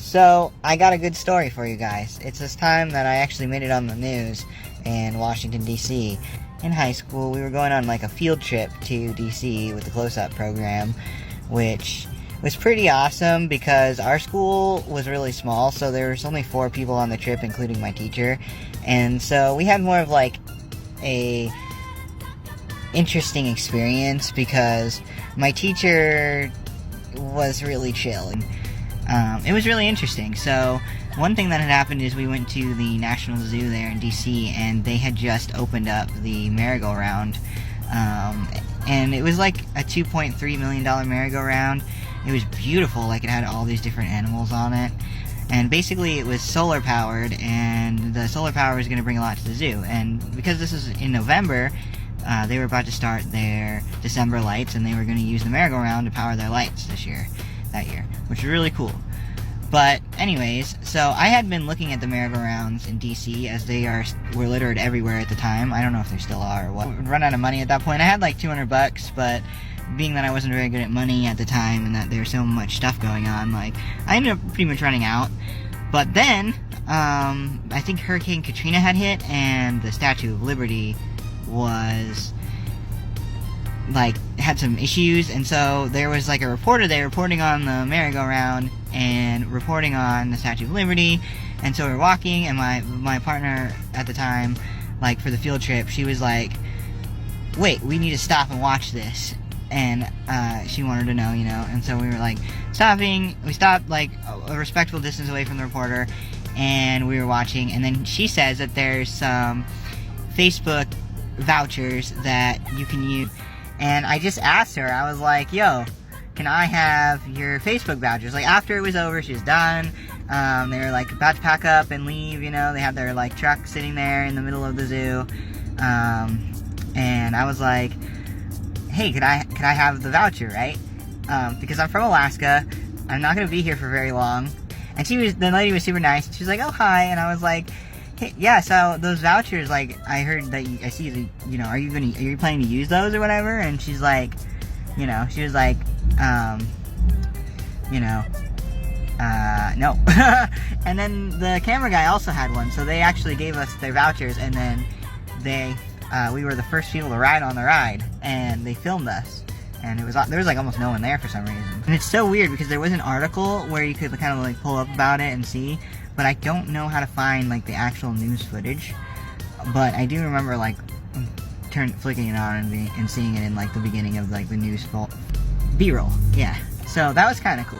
So, I got a good story for you guys. It's this time that I actually made it on the news in Washington, D.C. In high school, we were going on like a field trip to D.C. with the Close Up program, which was pretty awesome because our school was really small, so there was only 4 people on the trip, including my teacher. And so we had more of like a interesting experience because my teacher was really chill. It was really interesting. So one thing that had happened is we went to the National Zoo there in DC, and they had just opened up the merry-go-round, and it was like a $2.3 million merry-go-round. It was beautiful, like it had all these different animals on it, and basically it was solar powered, and the solar power was going to bring a lot to the zoo. And because this is in November, they were about to start their December lights, and they were going to use the merry-go-round to power their lights that year, which was really cool. But anyways, so I had been looking at the merry-go-rounds in DC as they were littered everywhere at the time. I don't know if they still are or what. I would run out of money at that point. I had like $200, but being that I wasn't very good at money at the time and that there was so much stuff going on, like I ended up pretty much running out. But then I think Hurricane Katrina had hit, and the Statue of Liberty was like had some issues, and so there was like a reporter there reporting on the merry-go-round and reporting on the Statue of Liberty. And so we were walking, and my partner at the time, like for the field trip, she was like, wait, we need to stop and watch this. And she wanted to know, and so we were like stopping. We stopped like a respectful distance away from the reporter, and we were watching. And then she says that there's some Facebook vouchers that you can use. And I just asked her, I was like, yo, can I have your Facebook vouchers? Like, after it was over, she was done. They were like about to pack up and leave, they had their like truck sitting there in the middle of the zoo. And I was like, hey, could I have the voucher, right? Because I'm from Alaska. I'm not gonna be here for very long. And the lady was super nice. She was like, oh, hi. And I was like, hey, yeah, so those vouchers, like, I heard that I see, are you planning to use those or whatever? And she's like, she was like, no. And then the camera guy also had one, so they actually gave us their vouchers, and then we were the first people to ride on the ride, and they filmed us. And there was like almost no one there for some reason. And it's so weird because there was an article where you could kind of like pull up about it and see, but I don't know how to find like the actual news footage. But I do remember like flicking it on and seeing it in like the beginning of like the news B-roll. Yeah. So that was kind of cool.